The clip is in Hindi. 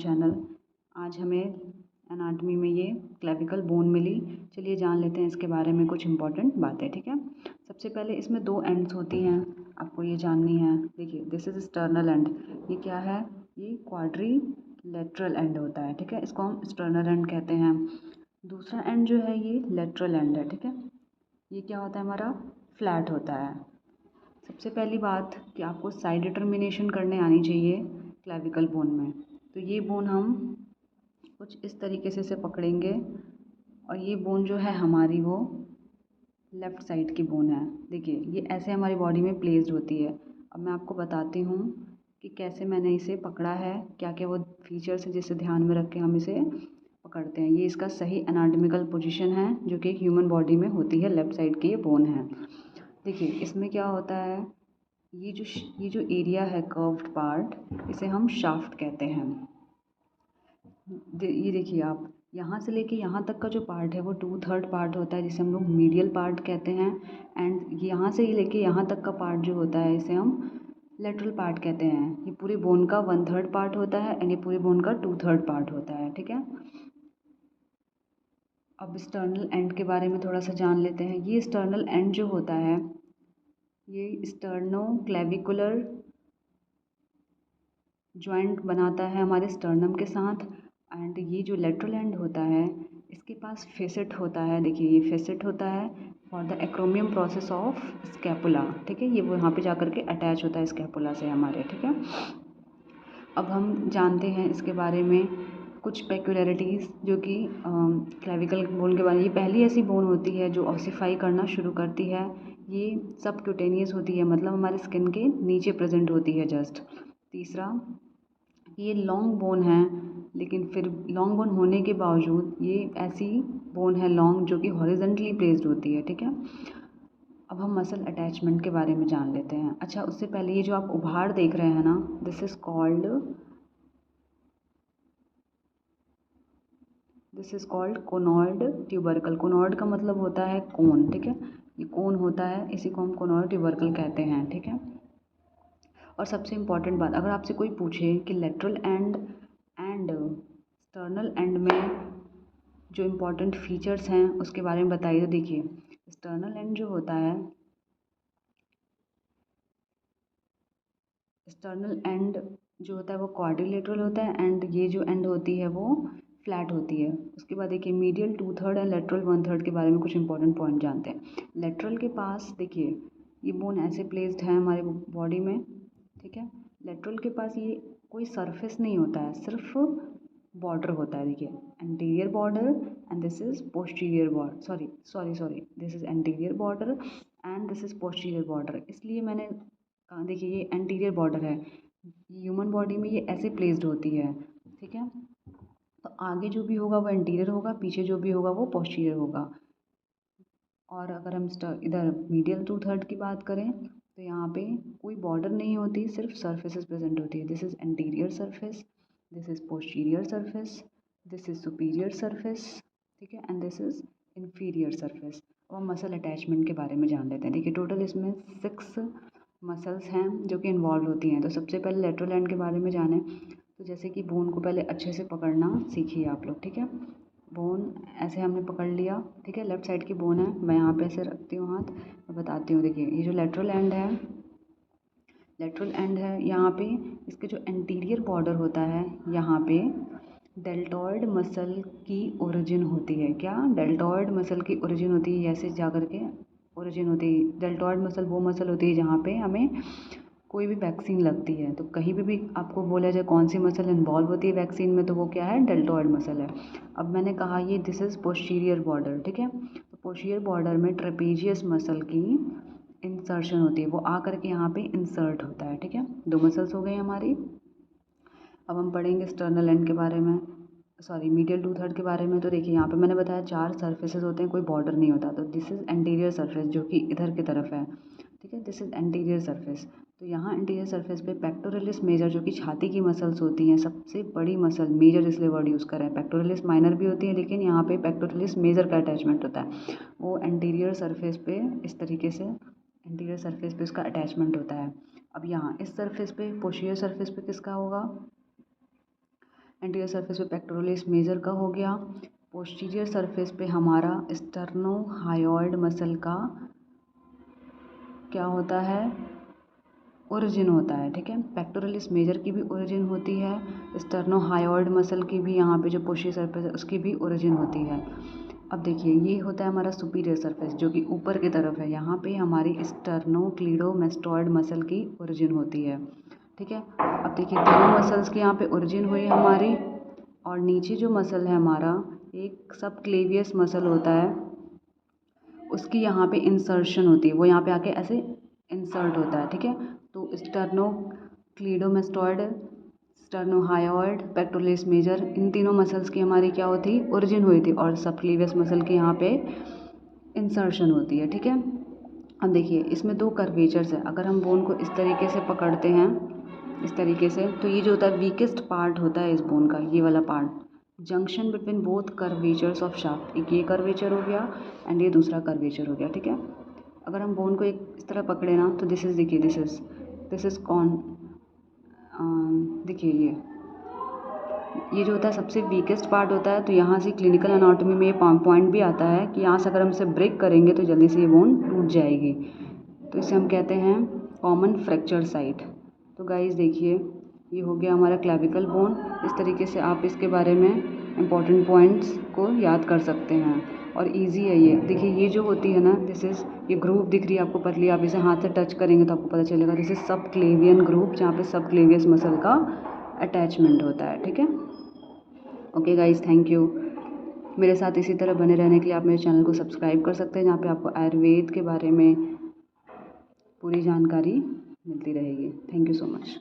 चैनल। आज हमें एनाटॉमी में ये क्लेविकल बोन मिली। चलिए जान लेते हैं इसके बारे में कुछ इंपॉर्टेंट बातें। ठीक है, सबसे पहले इसमें दो एंड्स होती हैं, आपको ये जाननी है। देखिए, दिस इज स्टर्नल एंड। ये क्या है? ये क्वाड्रिलेटरल एंड होता है। ठीक है, इसको हम स्टर्नल एंड कहते हैं। दूसरा एंड जो है ये लेटरल एंड है। ठीक है, ये क्या होता है? हमारा फ्लैट होता है। सबसे पहली बात कि आपको साइड डिटर्मिनेशन करने आनी चाहिए क्लेविकल बोन में। तो ये बोन हम कुछ इस तरीके से इसे पकड़ेंगे और ये बोन जो है हमारी वो लेफ़्ट साइड की बोन है। देखिए, ये ऐसे हमारी बॉडी में प्लेस्ड होती है। अब मैं आपको बताती हूँ कि कैसे मैंने इसे पकड़ा है, क्या क्या वो फीचर्स हैं जिसे ध्यान में रख के हम इसे पकड़ते हैं। ये इसका सही एनाटॉमिकल पोजीशन है जो कि ह्यूमन बॉडी में होती है। लेफ़्ट साइड की ये बोन है। देखिए, इसमें क्या होता है, ये जो एरिया है कर्व्ड पार्ट, इसे हम शाफ्ट कहते हैं। ये देखिए आप, यहाँ से लेके यहाँ तक का जो पार्ट है वो 2/3 पार्ट होता है जिसे हम लोग मीडियल पार्ट कहते हैं। एंड यहाँ से लेके यहाँ तक का पार्ट जो होता है इसे हम लेटरल पार्ट कहते हैं। ये पूरी बोन का 1/3 पार्ट होता है एंड ये पूरी बोन का 2/3 पार्ट होता है। ठीक है, अब स्टर्नल एंड के बारे में थोड़ा सा जान लेते हैं। ये स्टर्नल एंड जो होता है ये स्टर्नो क्लेविकुलर जॉइंट बनाता है हमारे स्टर्नम के साथ। एंड ये जो लेटरल एंड होता है इसके पास फेसेट होता है। देखिए, ये फेसेट होता है for the एक्रोमियम process of scapula. ठीक है, ये वो यहाँ पे जा कर के अटैच होता है स्कैपुला से हमारे। ठीक है, अब हम जानते हैं इसके बारे में कुछ पेक्युलरिटीज़ जो कि क्लेविकल बोन के बारे में। ये पहली ऐसी बोन होती है जो ऑसिफाई करना शुरू करती है। ये सबक्यूटेनियस होती है, मतलब हमारे स्किन के नीचे प्रेजेंट होती है जस्ट। तीसरा, ये लॉन्ग बोन है, लेकिन फिर लॉन्ग बोन होने के बावजूद ये ऐसी बोन है लॉन्ग जो कि हॉरिजेंटली प्लेस्ड होती है। ठीक है, अब हम मसल अटैचमेंट के बारे में जान लेते हैं। अच्छा, उससे पहले ये जो आप उभार देख रहे हैं ना, दिस इज़ कॉल्ड कोनॉइड ट्यूबरकल। कोनॉइड का मतलब होता है कोन। ठीक है, ये कोन होता है, इसी को हम कोनॉइड ट्यूबरकल कहते हैं। ठीक है, और सबसे इम्पॉर्टेंट बात, अगर आपसे कोई पूछे कि लेटरल एंड स्टर्नल एंड में जो इम्पोर्टेंट फीचर्स हैं उसके बारे में बताइए, तो देखिए, स्टर्नल एंड जो होता है, स्टर्नल एंड जो होता है वो क्वाड्रिलेटरल होता है एंड ये जो एंड होती है वो फ्लैट होती है। उसके बाद देखिए, मीडियल 2/3 एंड लेटरल 1/3 के बारे में कुछ इंपॉर्टेंट पॉइंट जानते हैं। लेटरल के पास देखिए, ये बोन ऐसे प्लेस्ड है हमारे बॉडी में। ठीक है, लेटरल के पास ये कोई सरफेस नहीं होता है, सिर्फ बॉर्डर होता है। देखिए, anterior border and this is posterior border, sorry this is anterior border and this is posterior border. इसलिए मैंने कहा, देखिए ये एंटीरियर बॉर्डर है, ह्यूमन बॉडी में ये ऐसे प्लेस्ड होती है। ठीक है, तो आगे जो भी होगा वो एंटीरियर होगा, पीछे जो भी होगा वो पोस्टीरियर होगा। और अगर हम इधर मीडियल 2/3 की बात करें तो यहाँ पे कोई बॉर्डर नहीं होती, सिर्फ सर्फेसेस प्रेजेंट होती है। This is anterior surface, this is posterior surface, this is superior surface. ठीक है, and this is inferior surface. अब हम मसल अटैचमेंट के बारे में जान लेते हैं। देखिए, टोटल इसमें 6 मसल्स हैं जो कि इन्वॉल्व होती हैं। तो सबसे पहले लेटरल एंड के बारे में जानें, तो जैसे कि बोन को पहले अच्छे से पकड़ना सीखिए आप लोग। ठीक है, बोन ऐसे हमने पकड़ लिया। ठीक है, लेफ़्ट साइड की बोन है, मैं यहाँ पे ऐसे रखती हूँ हाथ, मैं बताती हूँ। देखिए, ये जो लेटरल एंड है यहाँ पे इसके जो एंटीरियर बॉर्डर होता है, यहाँ पे डेल्टॉइड मसल की ओरिजिन होती है। क्या? डेल्टॉइड मसल की ओरिजिन होती है, ऐसे जा कर के ओरिजिन होती है। डेल्टॉइड मसल वो मसल होती है जहाँ पे हमें कोई भी वैक्सीन लगती है। तो कहीं भी आपको बोला जाए कौन सी मसल इन्वॉल्व होती है वैक्सीन में, तो वो क्या है? डेल्टॉइड मसल है। अब मैंने कहा ये दिस इज़ पोस्टीरियर बॉर्डर। ठीक है, तो पोस्टीरियर बॉर्डर में ट्रेपेजियस मसल की इंसर्शन होती है, वो आ करके यहाँ पे इंसर्ट होता है। ठीक है, 2 मसल्स हो गई हमारी। अब हम पढ़ेंगे स्टर्नल एंड के बारे में, सॉरी मीडियल 2/3 के बारे में। तो देखिए, यहाँ पे मैंने बताया 4 सर्फेसेस होते हैं, कोई बॉर्डर नहीं होता। तो दिस इज़ एंटीरियर सरफेस जो कि इधर की तरफ है। ठीक है, दिस इज़ एंटीरियर सरफेस। तो यहाँ एंटीरियर सरफेस पे पेक्टोरलिस मेजर जो कि छाती की मसल्स होती हैं, सबसे बड़ी मसल, मेजर इसलिए वर्ड यूज़ करें, पेक्टोरलिस माइनर भी होती है लेकिन यहाँ पे पेक्टोरलिस मेजर का अटैचमेंट होता है। वो एंटीरियर सरफेस पे इस तरीके से एंटीरियर सरफेस पे उसका अटैचमेंट होता है। अब यहाँ इस सरफेस पे, पोस्टीरियर सरफेस पे किसका होगा? एंटीरियर सरफेस पे पेक्टोरलिस मेजर का हो गया। पोस्टीरियर सरफेस पे हमारा स्टर्नोहायोइड मसल का क्या होता है, ओरिजिन होता है। ठीक है, पेक्टोरलिस मेजर की भी ओरिजिन होती है, स्टर्नोहायोइड मसल की भी, यहाँ पे जो पोस्टीरियर सरफेस है उसकी भी ओरिजिन होती है। अब देखिए ये होता है हमारा सुपीरियर सरफेस जो कि ऊपर की तरफ है, यहाँ पे हमारी स्टर्नोक्लीडोमास्टोइड मसल की ओरिजिन होती है। ठीक है, अब देखिए तीनों मसल्स की यहाँ पे ओरिजिन हुई हमारी, और नीचे जो मसल है हमारा एक सबक्लेवियस मसल होता है, उसकी यहाँ पे इंसर्शन होती है, वो यहाँ पे आके ऐसे इंसर्ट होता है। ठीक है, तो स्टर्नोक्लीडोमास्टोइड, स्टर्नोहायोइड, पेक्टोरलिस मेजर, इन तीनों मसल्स की हमारी क्या होती, ओरिजिन हुई थी, और सबक्लेवियस मसल की यहाँ पे इंसर्शन होती है। ठीक है, अब देखिए इसमें दो कर्वेचर्स है, अगर हम बोन को इस तरीके से पकड़ते हैं, इस तरीके से, तो ये जो होता है वीकेस्ट पार्ट होता है इस बोन का, ये वाला part, junction between both curvatures of shaft. एक ये कर्वेचर हो गया एंड ये दूसरा कर्वेचर हो गया। ठीक है, अगर हम बोन को एक इस तरह पकड़े ना, तो दिस इज़, देखिए दिस इज़ कौन, देखिए ये जो होता है सबसे वीकेस्ट पार्ट होता है, तो यहाँ से क्लिनिकल एनाटॉमी में ये पॉइंट भी आता है कि यहाँ से अगर हम इसे ब्रेक करेंगे तो जल्दी से ये बोन टूट जाएगी, तो इसे हम कहते हैं कॉमन फ्रैक्चर साइट। तो गाइस देखिए ये हो गया हमारा क्लैविकल बोन। इस तरीके से आप इसके बारे में इम्पॉर्टेंट पॉइंट्स को याद कर सकते हैं, और इजी है ये। देखिए ये जो होती है ना, दिस इज़, ये ग्रूव दिख रही है आपको पतली, आप इसे हाथ से टच करेंगे तो आपको पता चलेगा, दिस इज सब क्लेवियन ग्रूव, जहाँ पे सब क्लेवियस मसल का अटैचमेंट होता है। ठीक है, ओके गाइस, थैंक यू। मेरे साथ इसी तरह बने रहने के लिए आप मेरे चैनल को सब्सक्राइब कर सकते हैं, जहाँ पे आपको आयुर्वेद के बारे में पूरी जानकारी मिलती रहेगी। Thank you so much.